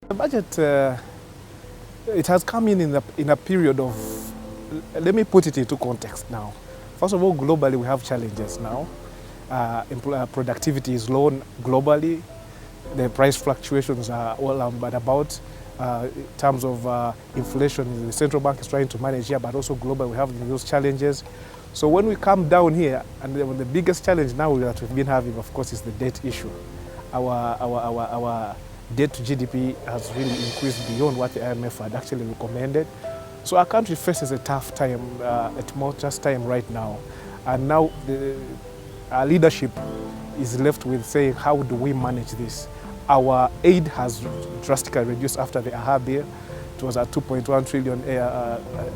The budget, it has come in a period of, let me put it into context now. First of all, globally we have challenges now. Productivity is low globally. The price fluctuations are all but about. In terms of inflation, the central bank is trying to manage here, but also globally we have those challenges. So when we come down here, and the biggest challenge now that we've been having, of course, is the debt issue. Our debt to GDP has really increased beyond what the IMF had actually recommended. So our country faces a tough time, a tumultuous time right now. And now our leadership is left with saying, how do we manage this? Our aid has drastically reduced after the AHA bill. It was at 2.1 trillion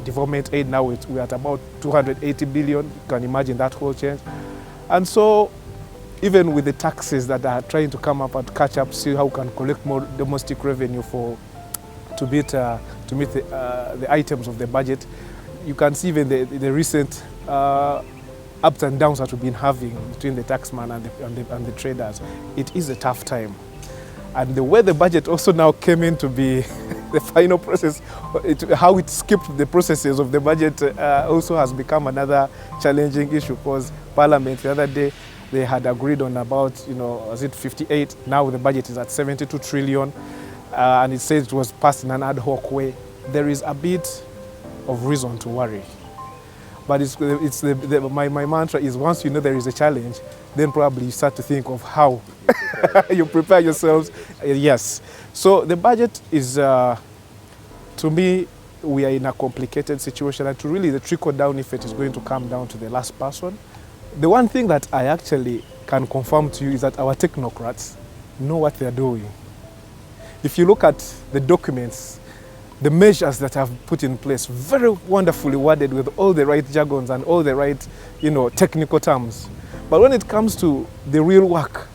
development aid. Now we're at about 280 billion. You can imagine that whole change. And so even with the taxes that are trying to come up and catch up, see how we can collect more domestic revenue to meet the items of the budget, you can see even the recent ups and downs that we've been having between the taxman and the traders. It is a tough time. And the way the budget also now came in to be the final process, how it skipped the processes of the budget also has become another challenging issue, because Parliament the other day, they had agreed on about, was it 58? Now the budget is at 72 trillion, and it says it was passed in an ad hoc way. There is a bit of reason to worry. But my mantra is, once you know there is a challenge, then probably you start to think of how you prepare yourselves. Yes. So the budget is, to me, we are in a complicated situation, and really the trickle-down effect is going to come down to the last person. The one thing that I actually can confirm to you is that our technocrats know what they're doing. If you look at the documents, the measures that have put in place, very wonderfully worded with all the right jargons and all the right, technical terms. But when it comes to the real work,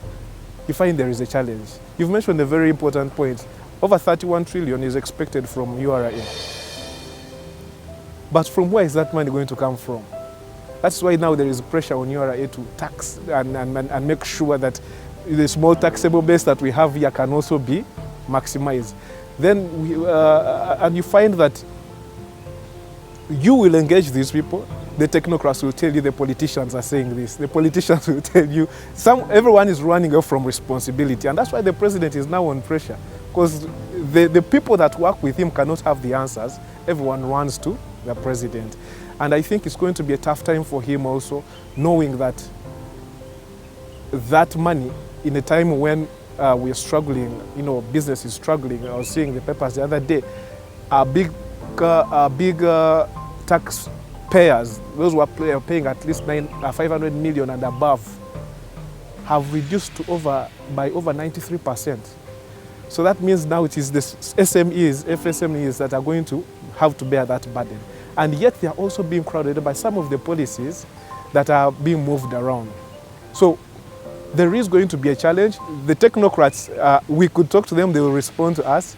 you find there is a challenge. You've mentioned a very important point. Over 31 trillion is expected from URA. But from where is that money going to come from? That's why now there is pressure on URA to tax and make sure that the small taxable base that we have here can also be maximized. Then and you find that you will engage these people. The technocrats will tell you the politicians are saying this. The politicians will tell you, everyone is running off from responsibility. And that's why the president is now on pressure. Because the people that work with him cannot have the answers. Everyone runs to the president. And I think it's going to be a tough time for him also, knowing that that money, in a time when we are struggling, business is struggling. I was seeing the papers the other day. Our big taxpayers, those who are paying at least 500 million and above, have reduced by over 93%. So that means now it is the SMEs, FSMEs that are going to have to bear that burden. And yet they are also being crowded by some of the policies that are being moved around. So there is going to be a challenge. The technocrats, we could talk to them, they will respond to us.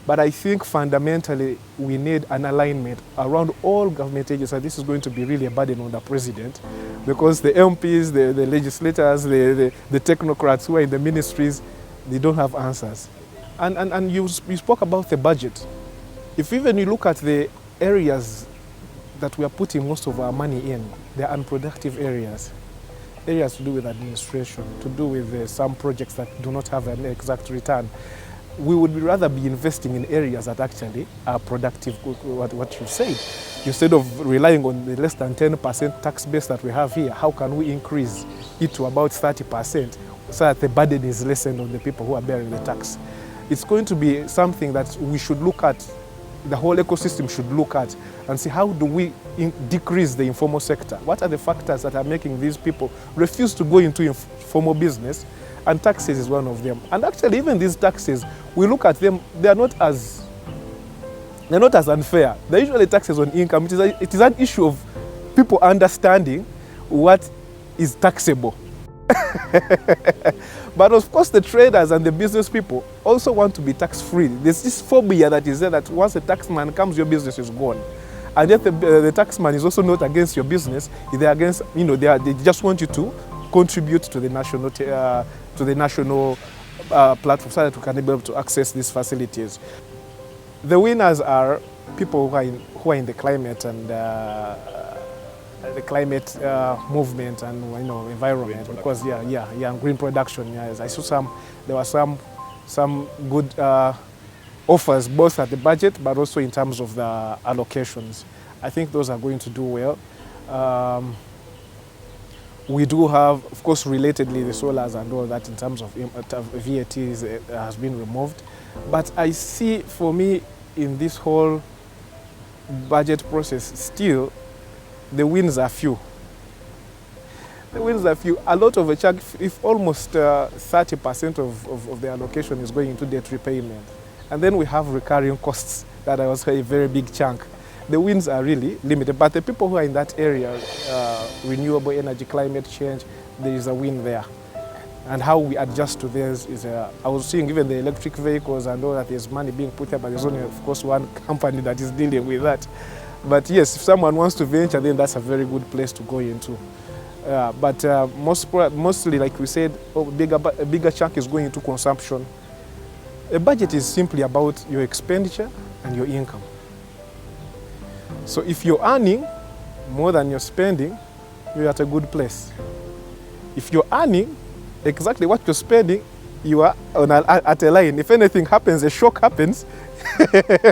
But I think fundamentally we need an alignment around all government agencies. And this is going to be really a burden on the president, because the MPs, the legislators, the technocrats who are in the ministries, they don't have answers. And you spoke about the budget. If even you look at the areas that we are putting most of our money in, they're unproductive areas. Areas to do with administration, to do with some projects that do not have an exact return. We would rather be investing in areas that actually are productive, what you said. Instead of relying on the less than 10% tax base that we have here, how can we increase it to about 30% so that the burden is lessened on the people who are bearing the tax? It's going to be something that we should look at, the whole ecosystem should look at, and see how do we decrease the informal sector? What are the factors that are making these people refuse to go into informal business? And taxes is one of them. And actually, even these taxes, we look at them, they're not as unfair. They're usually taxes on income. It is an issue of people understanding what is taxable. But of course, the traders and the business people also want to be tax-free. There's this phobia that is there that once a taxman comes, your business is gone. And yet the taxman is also not against your business. They're against, they just want you to contribute to the national platform so that we can be able to access these facilities. The winners are people who are in the climate and the climate movement and environment, because green production. Yes, I saw there were some good offers both at the budget but also in terms of the allocations. I think those are going to do well. We do have, of course, relatedly the solars and all that in terms of VAT has been removed. But I see, for me, in this whole budget process, still, the wins are few. The wins are few. A lot of a chunk, if almost 30% of the allocation is going into debt repayment. And then we have recurring costs that are also a very big chunk. The wins are really limited, but the people who are in that area, renewable energy, climate change, there is a win there. And how we adjust to this is, I was seeing even the electric vehicles and all that, there's money being put there, but there's only, of course, one company that is dealing with that. But yes, if someone wants to venture, then that's a very good place to go into. But mostly, like we said, a bigger chunk is going into consumption. A budget is simply about your expenditure and your income. So if you're earning more than you're spending, you're at a good place. If you're earning exactly what you're spending, you are at a line. If anything happens, a shock happens,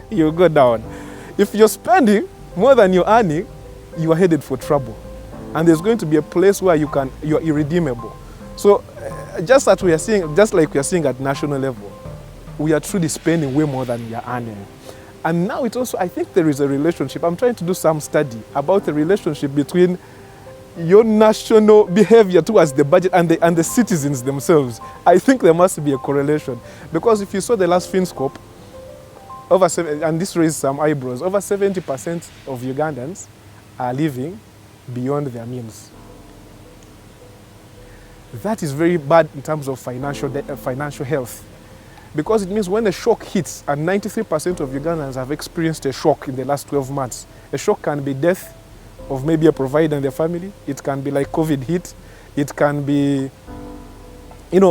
you go down. If you're spending more than you're earning, you are headed for trouble. And there's going to be a place where you're irredeemable. So just like we are seeing at national level, we are truly spending way more than we are earning. And now it also, I think there is a relationship. I'm trying to do some study about the relationship between your national behavior towards the budget and the citizens themselves. I think there must be a correlation. Because if you saw the last FinScope, and this raised some eyebrows, over 70% of Ugandans are living beyond their means. That is very bad in terms of financial health. Because it means when a shock hits, and 93% of Ugandans have experienced a shock in the last 12 months. A shock can be death of maybe a provider and their family. It can be like COVID hit. It can be,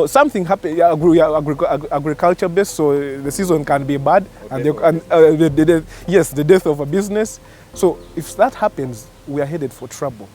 something happened, agriculture based, so the season can be bad. Okay. And the death of a business. So if that happens, we are headed for trouble.